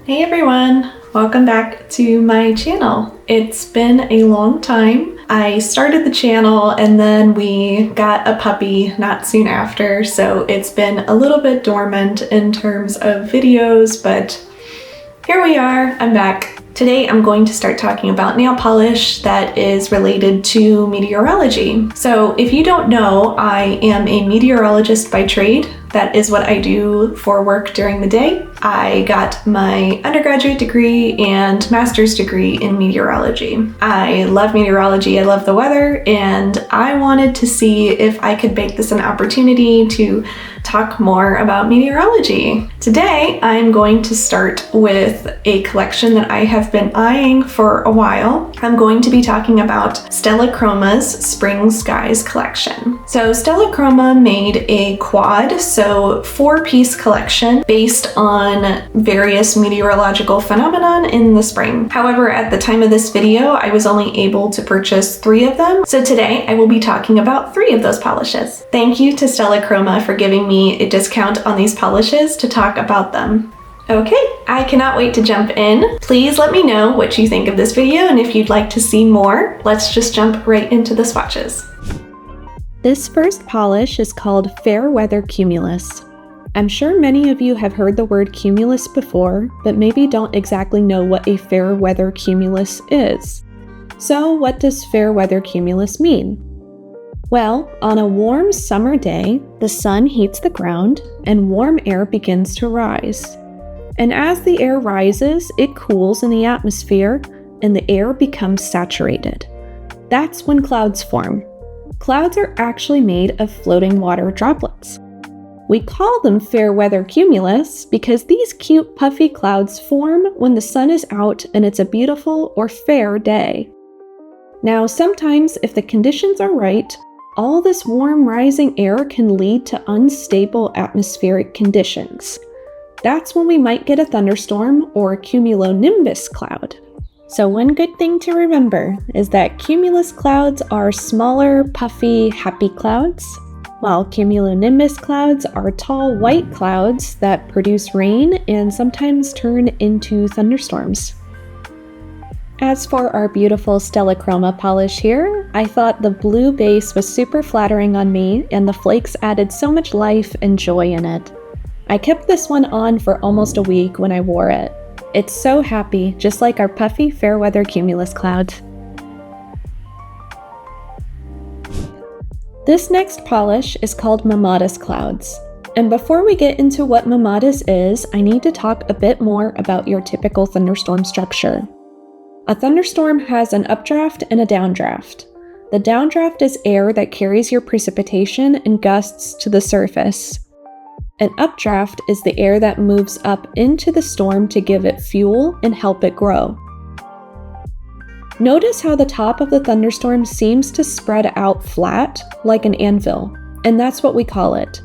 Hey everyone, welcome back to my channel. It's been a long time. I started the channel and then we got a puppy not soon after, so it's been a little bit dormant in terms of videos, but here we are, I'm back. Today I'm going to start talking about nail polish that is related to meteorology. So if you don't know, I am a meteorologist by trade. That is what I do for work during the day. I got my undergraduate degree and master's degree in meteorology. I love meteorology, I love the weather, and I wanted to see if I could make this an opportunity to talk more about meteorology. Today, I'm going to start with a collection that I have been eyeing for a while. I'm going to be talking about Stella Chroma's Spring Skies collection. So Stella Chroma made a quad, so 4-piece collection based on various meteorological phenomenon in the spring. However, at the time of this video, I was only able to purchase 3 of them. So today I will be talking about 3 of those polishes. Thank you to Stella Chroma for giving me a discount on these polishes to talk about them. Okay, I cannot wait to jump in. Please let me know what you think of this video and if you'd like to see more. Let's just jump right into the swatches. This first polish is called Fair Weather Cumulus. I'm sure many of you have heard the word cumulus before, but maybe don't exactly know what a fair weather cumulus is. So what does fair weather cumulus mean? Well, on a warm summer day, the sun heats the ground and warm air begins to rise. And as the air rises, it cools in the atmosphere and the air becomes saturated. That's when clouds form. Clouds are actually made of floating water droplets. We call them fair weather cumulus because these cute puffy clouds form when the sun is out and it's a beautiful or fair day. Now, sometimes if the conditions are right, all this warm rising air can lead to unstable atmospheric conditions. That's when we might get a thunderstorm or a cumulonimbus cloud. So one good thing to remember is that cumulus clouds are smaller, puffy, happy clouds, while cumulonimbus clouds are tall, white clouds that produce rain and sometimes turn into thunderstorms. As for our beautiful Stella Chroma polish here, I thought the blue base was super flattering on me and the flakes added so much life and joy in it. I kept this one on for almost a week when I wore it. It's so happy, just like our puffy fair weather cumulus clouds. This next polish is called Mammatus Clouds. And before we get into what Mammatus is, I need to talk a bit more about your typical thunderstorm structure. A thunderstorm has an updraft and a downdraft. The downdraft is air that carries your precipitation and gusts to the surface. An updraft is the air that moves up into the storm to give it fuel and help it grow. Notice how the top of the thunderstorm seems to spread out flat, like an anvil, and that's what we call it.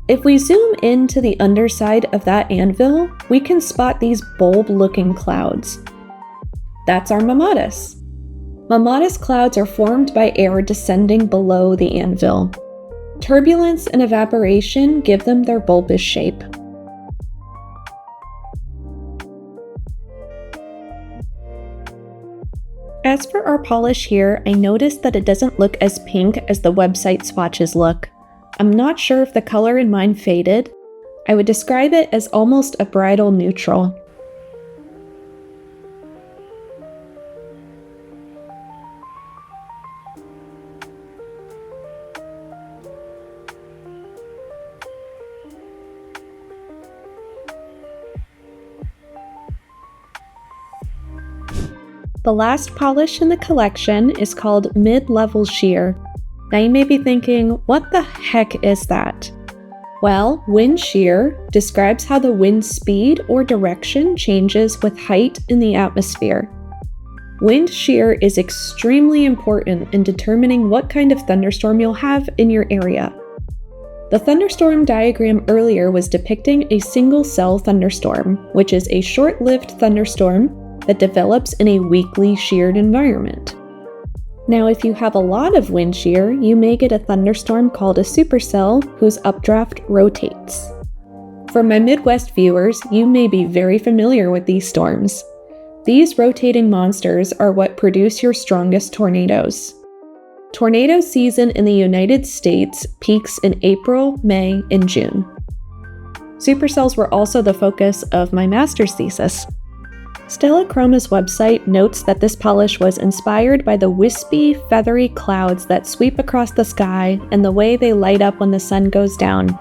If we zoom into the underside of that anvil, we can spot these bulb-looking clouds. That's our mammatus. Mammatus clouds are formed by air descending below the anvil. Turbulence and evaporation give them their bulbous shape. As for our polish here, I noticed that it doesn't look as pink as the website swatches look. I'm not sure if the color in mine faded. I would describe it as almost a bridal neutral. The last polish in the collection is called Mid-Level Sheer. Now you may be thinking, what the heck is that? Well, wind shear describes how the wind speed or direction changes with height in the atmosphere. Wind shear is extremely important in determining what kind of thunderstorm you'll have in your area. The thunderstorm diagram earlier was depicting a single-cell thunderstorm, which is a short-lived thunderstorm that develops in a weakly sheared environment. Now, if you have a lot of wind shear, you may get a thunderstorm called a supercell whose updraft rotates. For my Midwest viewers, you may be very familiar with these storms. These rotating monsters are what produce your strongest tornadoes. Tornado season in the United States peaks in April, May, and June. Supercells were also the focus of my master's thesis. Stella Chroma's website notes that this polish was inspired by the wispy, feathery clouds that sweep across the sky and the way they light up when the sun goes down.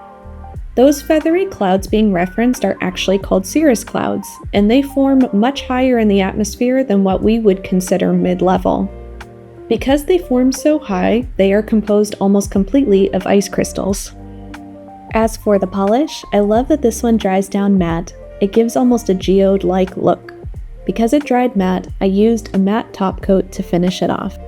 Those feathery clouds being referenced are actually called cirrus clouds, and they form much higher in the atmosphere than what we would consider mid-level. Because they form so high, they are composed almost completely of ice crystals. As for the polish, I love that this one dries down matte. It gives almost a geode-like look. Because it dried matte, I used a matte top coat to finish it off.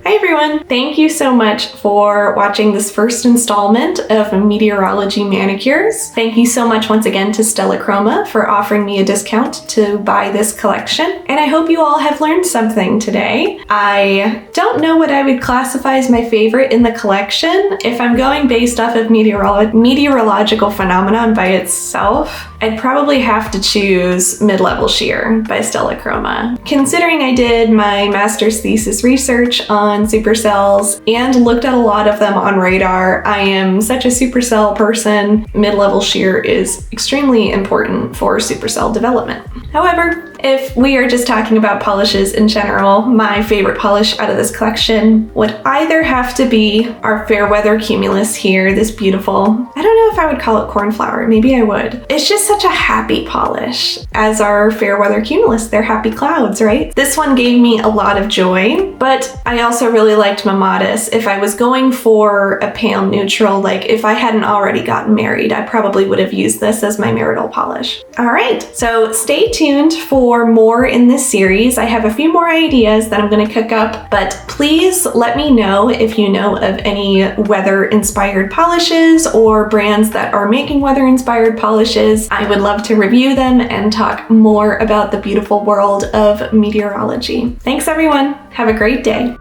Hi everyone! Thank you so much for watching this first installment of Meteorology Manicures. Thank you so much once again to Stella Chroma for offering me a discount to buy this collection. And I hope you all have learned something today. I don't know what I would classify as my favorite in the collection. If I'm going based off of meteorological phenomenon by itself, I'd probably have to choose Mid-Level Sheer by Stella Chroma. Considering I did my master's thesis research on supercells and looked at a lot of them on radar, I am such a supercell person. Mid-Level Sheer is extremely important for supercell development. However, if we are just talking about polishes in general, my favorite polish out of this collection would either have to be our Fairweather Cumulus here, this beautiful, I don't know if I would call it cornflower, maybe I would. It's just such a happy polish. As our Fairweather Cumulus, they're happy clouds, right? This one gave me a lot of joy, but I also really liked Mamatis. If I was going for a pale neutral, like if I hadn't already gotten married, I probably would have used this as my marital polish. All right, so stay tuned for more in this series. I have a few more ideas that I'm going to cook up, but please let me know if you know of any weather-inspired polishes or brands that are making weather-inspired polishes. I would love to review them and talk more about the beautiful world of meteorology. Thanks everyone. Have a great day.